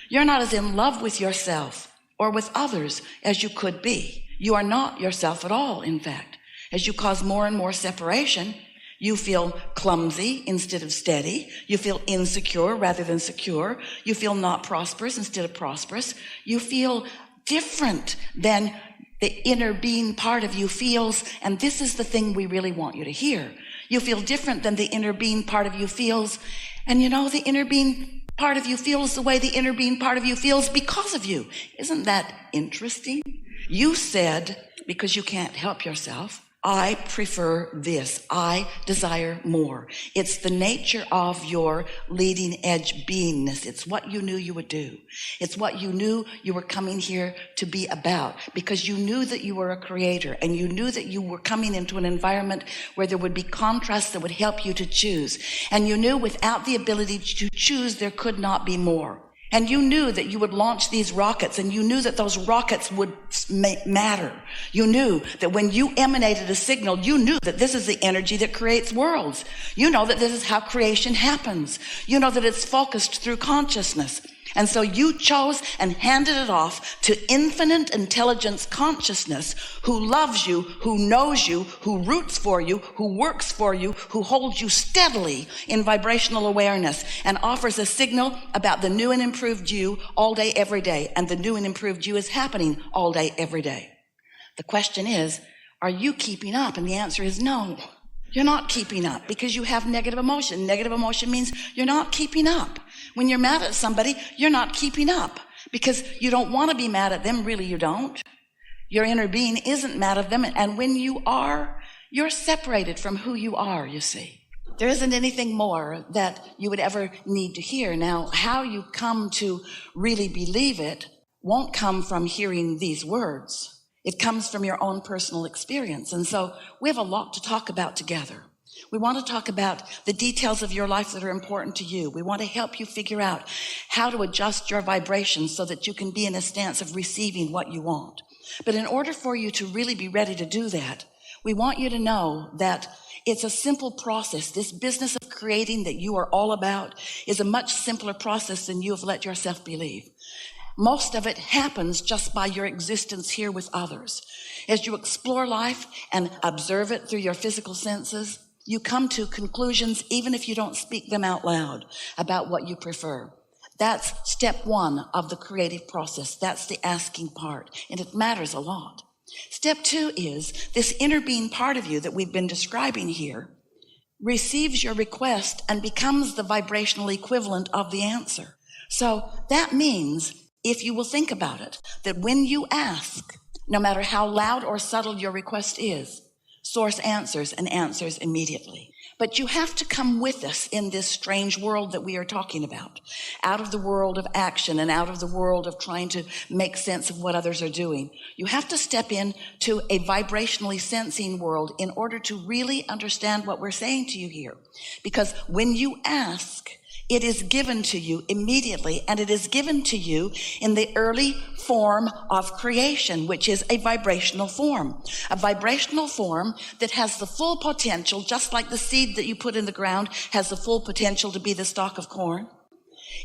You're not as in love with yourself or with others as you could be. You are not yourself at all, in fact. As you cause more and more separation, you feel clumsy instead of steady. You feel insecure rather than secure. You feel not prosperous instead of prosperous. You feel different than the inner being part of you feels. And this is the thing we really want you to hear. You feel different than the inner being part of you feels. And you know, the inner being part of you feels the way the inner being part of you feels because of you. Isn't that interesting? You said, because you can't help yourself, I prefer this. I desire more. It's the nature of your leading edge beingness. It's what you knew you would do. It's what you knew you were coming here to be about, because you knew that you were a creator, and you knew that you were coming into an environment where there would be contrasts that would help you to choose. And you knew without the ability to choose, there could not be more. And you knew that you would launch these rockets, and you knew that those rockets would matter. You knew that when you emanated a signal, you knew that this is the energy that creates worlds. You know that this is how creation happens. You know that it's focused through consciousness. And so you chose and handed it off to infinite intelligence consciousness, who loves you, who knows you, who roots for you, who works for you, who holds you steadily in vibrational awareness and offers a signal about the new and improved you all day, every day. And the new and improved you is happening all day, every day. The question is, are you keeping up? And the answer is no. You're not keeping up because you have negative emotion. Negative emotion means you're not keeping up. When you're mad at somebody, you're not keeping up because you don't want to be mad at them. Really, you don't. Your inner being isn't mad at them. And when you are, you're separated from who you are, you see. There isn't anything more that you would ever need to hear. Now, how you come to really believe it won't come from hearing these words. It comes from your own personal experience. And so we have a lot to talk about together. We want to talk about the details of your life that are important to you. We want to help you figure out how to adjust your vibrations so that you can be in a stance of receiving what you want. But in order for you to really be ready to do that, we want you to know that it's a simple process. This business of creating that you are all about is a much simpler process than you have let yourself believe. Most of it happens just by your existence here with others. As you explore life and observe it through your physical senses, you come to conclusions, even if you don't speak them out loud, about what you prefer. That's step one of the creative process. That's the asking part, and it matters a lot. Step two is this inner being part of you that we've been describing here receives your request and becomes the vibrational equivalent of the answer. So that means, if you will think about it, that when you ask, no matter how loud or subtle your request is, Source answers and answers immediately. But you have to come with us in this strange world that we are talking about, out of the world of action and out of the world of trying to make sense of what others are doing. You have to step into a vibrationally sensing world in order to really understand what we're saying to you here. Because when you ask, it is given to you immediately, and it is given to you in the early form of creation, which is a vibrational form that has the full potential, just like the seed that you put in the ground has the full potential to be the stalk of corn.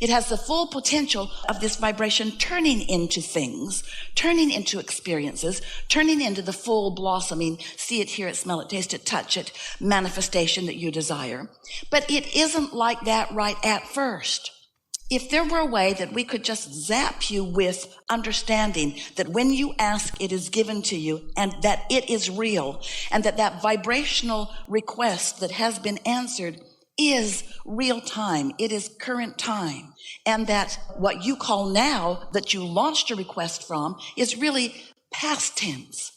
It has the full potential of this vibration turning into things, turning into experiences, turning into the full blossoming, see it, hear it, smell it, taste it, touch it, manifestation that you desire. But it isn't like that right at first. If there were a way that we could just zap you with understanding that when you ask, it is given to you, and that it is real, and that vibrational request that has been answered is real time, it is current time, and that what you call now that you launched a request from is really past tense.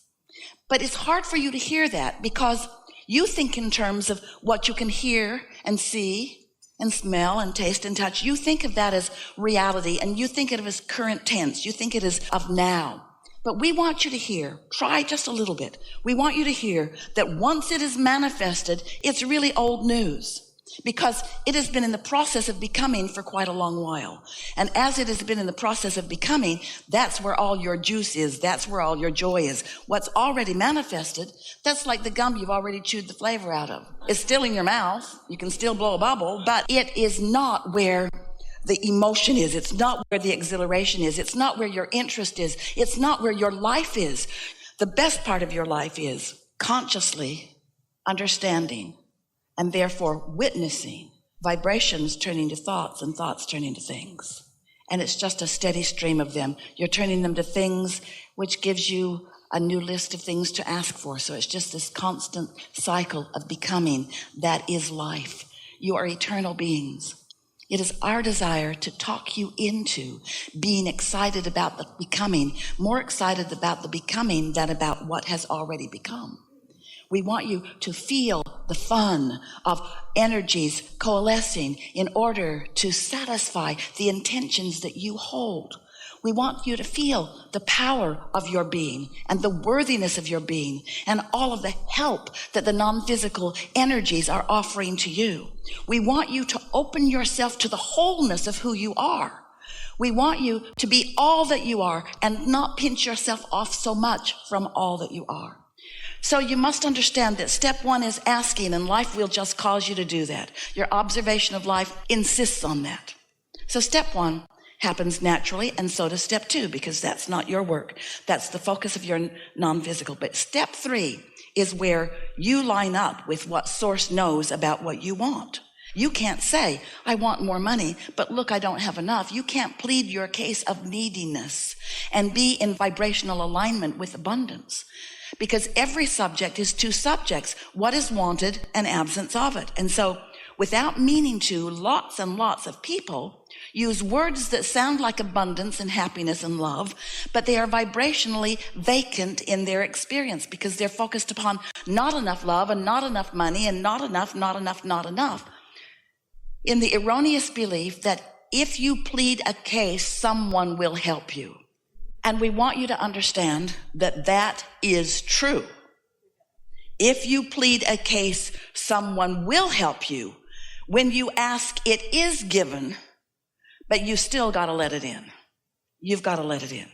But it's hard for you to hear that because you think in terms of what you can hear and see and smell and taste and touch. You think of that as reality, and you think of it as current tense. You think it is of now. But we want you to hear, try just a little bit. We want you to hear that once it is manifested, it's really old news. Because it has been in the process of becoming for quite a long while. And as it has been in the process of becoming, that's where all your juice is. That's where all your joy is. What's already manifested, that's like the gum you've already chewed the flavor out of. It's still in your mouth. You can still blow a bubble, but it is not where the emotion is. It's not where the exhilaration is. It's not where your interest is. It's not where your life is. The best part of your life is consciously understanding and therefore witnessing vibrations turning to thoughts and thoughts turning to things. And it's just a steady stream of them. You're turning them to things, which gives you a new list of things to ask for. So it's just this constant cycle of becoming. That is life. You are eternal beings. It is our desire to talk you into being excited about the becoming, more excited about the becoming than about what has already become. We want you to feel the fun of energies coalescing in order to satisfy the intentions that you hold. We want you to feel the power of your being and the worthiness of your being and all of the help that the non-physical energies are offering to you. We want you to open yourself to the wholeness of who you are. We want you to be all that you are and not pinch yourself off so much from all that you are. So you must understand that step one is asking, and life will just cause you to do that. Your observation of life insists on that. So step one happens naturally, and so does step two, because that's not your work. That's the focus of your non-physical. But step three is where you line up with what Source knows about what you want. You can't say, I want more money, but look, I don't have enough. You can't plead your case of neediness and be in vibrational alignment with abundance. Because every subject is two subjects, what is wanted and absence of it. And so without meaning to, lots and lots of people use words that sound like abundance and happiness and love, but they are vibrationally vacant in their experience because they're focused upon not enough love and not enough money and not enough, in the erroneous belief that if you plead a case, someone will help you. And we want you to understand that that is true. If you plead a case, someone will help you. When you ask, it is given, but you still got to let it in. You've got to let it in.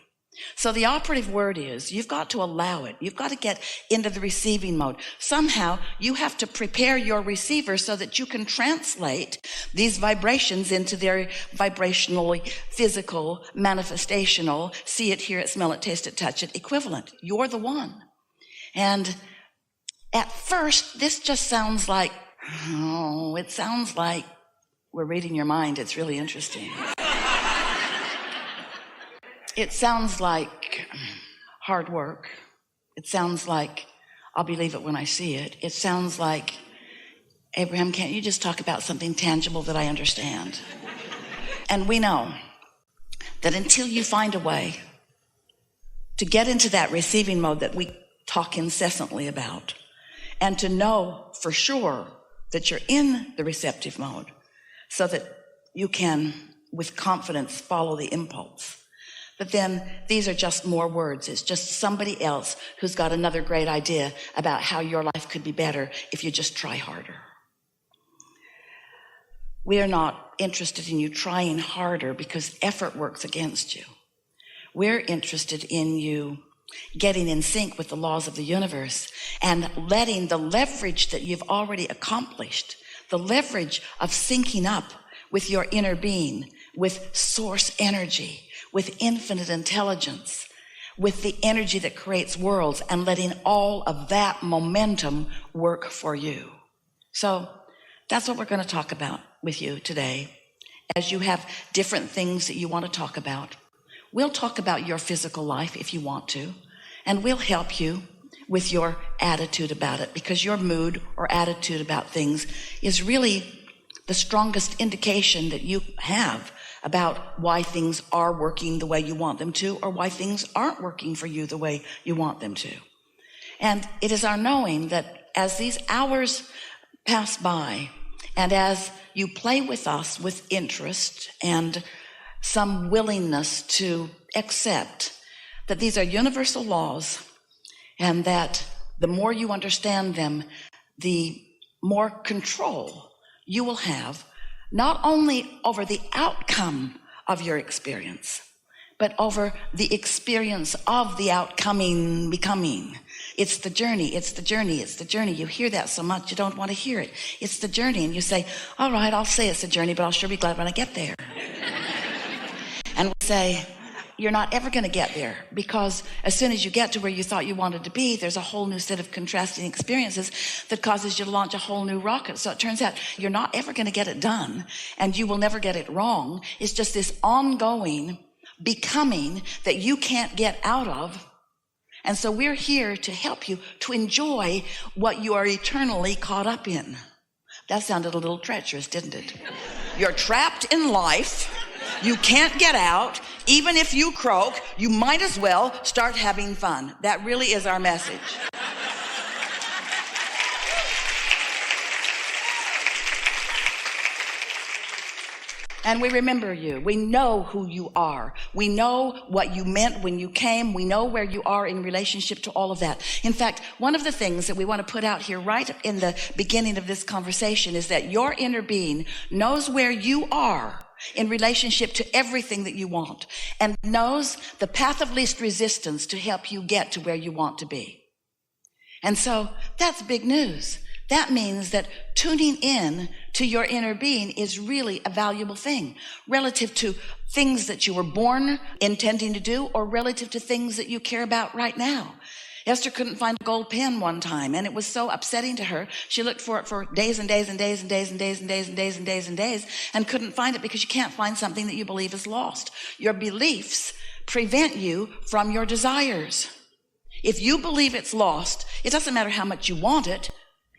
So the operative word is you've got to allow it. You've got to get into the receiving mode. Somehow you have to prepare your receiver so that you can translate these vibrations into their vibrationally physical, manifestational, see it, hear it, smell it, taste it, touch it, equivalent. You're the one. And at first, this just sounds like, it sounds like we're reading your mind. It's really interesting. It sounds like hard work. It sounds like I'll believe it when I see it. It sounds like, Abraham, can't you just talk about something tangible that I understand? And we know that until you find a way to get into that receiving mode that we talk incessantly about, and to know for sure that you're in the receptive mode so that you can, with confidence, follow the impulse. But then these are just more words. It's just somebody else who's got another great idea about how your life could be better if you just try harder. We are not interested in you trying harder because effort works against you. We're interested in you getting in sync with the laws of the universe and letting the leverage that you've already accomplished, the leverage of syncing up with your inner being, with source energy, with infinite intelligence, with the energy that creates worlds, and letting all of that momentum work for you. So that's what we're going to talk about with you today. As you have different things that you want to talk about, we'll talk about your physical life if you want to, and we'll help you with your attitude about it, because your mood or attitude about things is really the strongest indication that you have about why things are working the way you want them to, or why things aren't working for you the way you want them to. And it is our knowing that as these hours pass by, and as you play with us with interest and some willingness to accept that these are universal laws, and that the more you understand them, the more control you will have, not only over the outcome of your experience, but over the experience of the outcoming becoming. It's the journey, it's the journey, it's the journey. You hear that so much, you don't want to hear it. It's the journey, and you say, all right, I'll say it's the journey, but I'll sure be glad when I get there. And we say, you're not ever going to get there, because as soon as you get to where you thought you wanted to be, there's a whole new set of contrasting experiences that causes you to launch a whole new rocket. So it turns out you're not ever going to get it done, and you will never get it wrong. It's just this ongoing becoming that you can't get out of. And so we're here to help you to enjoy what you are eternally caught up in. That sounded a little treacherous, didn't it? You're trapped in life. You can't get out. Even if you croak, you might as well start having fun. That really is our message. And we remember you. We know who you are. We know what you meant when you came. We know where you are in relationship to all of that. In fact, one of the things that we want to put out here right in the beginning of this conversation is that your inner being knows where you are in relationship to everything that you want, and knows the path of least resistance to help you get to where you want to be. And so that's big news. That means that tuning in to your inner being is really a valuable thing relative to things that you were born intending to do, or relative to things that you care about right now. Esther couldn't find a gold pen one time, and it was so upsetting to her. She looked for it for days and days and days and days and days and days and days and days and days and couldn't find it, because you can't find something that you believe is lost. Your beliefs prevent you from your desires. If you believe it's lost, it doesn't matter how much you want it,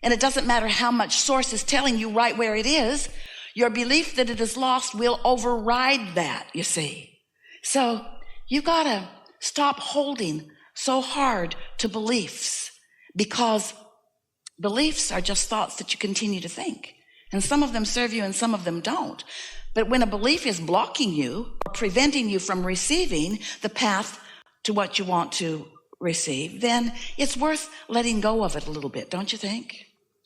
and it doesn't matter how much source is telling you right where it is. Your belief that it is lost will override that, you see. So you gotta stop holding so hard to beliefs, because beliefs are just thoughts that you continue to think, and some of them serve you and some of them don't. But when a belief is blocking you or preventing you from receiving the path to what you want to receive, then it's worth letting go of it a little bit, don't you think?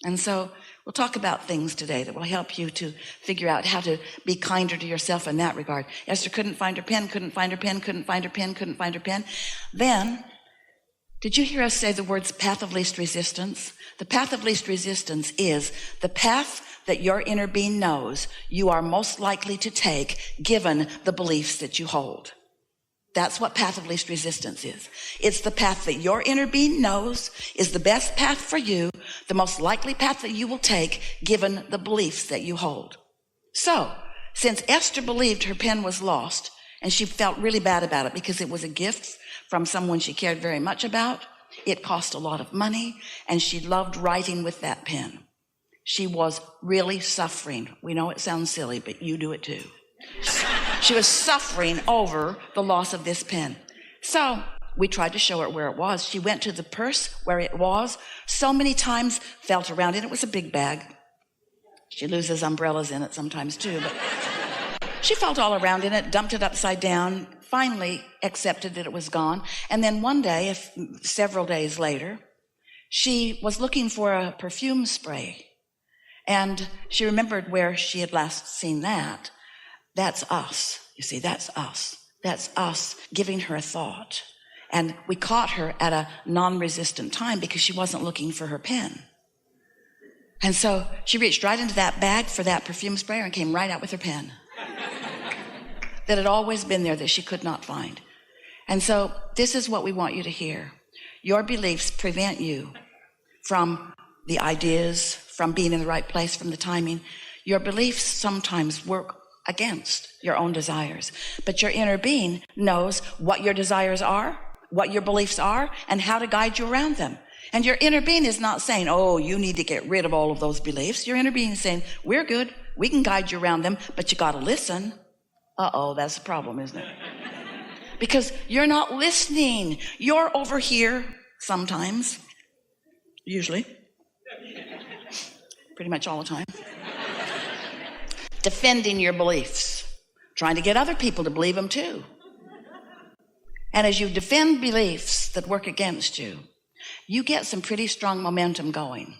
And so we'll talk about things today that will help you to figure out how to be kinder to yourself in that regard. Esther couldn't find her pen, couldn't find her pen, couldn't find her pen, couldn't find her pen. Then, did you hear us say the words path of least resistance? The path of least resistance is the path that your inner being knows you are most likely to take given the beliefs that you hold. That's what path of least resistance is. It's the path that your inner being knows is the best path for you, the most likely path that you will take given the beliefs that you hold. So, since Esther believed her pen was lost, and she felt really bad about it because it was a gift from someone she cared very much about, it cost a lot of money, and she loved writing with that pen. She was really suffering. We know it sounds silly, but you do it too. She was suffering over the loss of this pen. So we tried to show her where it was. She went to the purse where it was so many times, felt around it. It was a big bag. She loses umbrellas in it sometimes too, but she felt all around in it, dumped it upside down, finally accepted that it was gone. And then one day, several days later, she was looking for a perfume spray, and she remembered where she had last seen that. That's us. You see, that's us. That's us giving her a thought. And we caught her at a non-resistant time because she wasn't looking for her pen. And so she reached right into that bag for that perfume sprayer and came right out with her pen that had always been there that she could not find. And so this is what we want you to hear. Your beliefs prevent you from the ideas, from being in the right place, from the timing. Your beliefs sometimes work against your own desires, but your inner being knows what your desires are, what your beliefs are, and how to guide you around them. And your inner being is not saying, oh, you need to get rid of all of those beliefs. Your inner being is saying, we're good, we can guide you around them, but you got to listen. Uh-oh, that's a problem, isn't it? Because you're not listening. You're over here sometimes, usually, pretty much all the time, defending your beliefs, trying to get other people to believe them too. And as you defend beliefs that work against you, you get some pretty strong momentum going.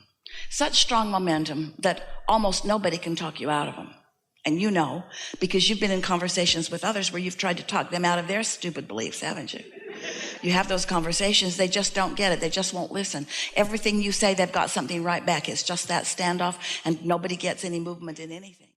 Such strong momentum that almost nobody can talk you out of them. And you know, because you've been in conversations with others where you've tried to talk them out of their stupid beliefs, haven't you? You have those conversations, they just don't get it. They just won't listen. Everything you say, they've got something right back. It's just that standoff, and nobody gets any movement in anything.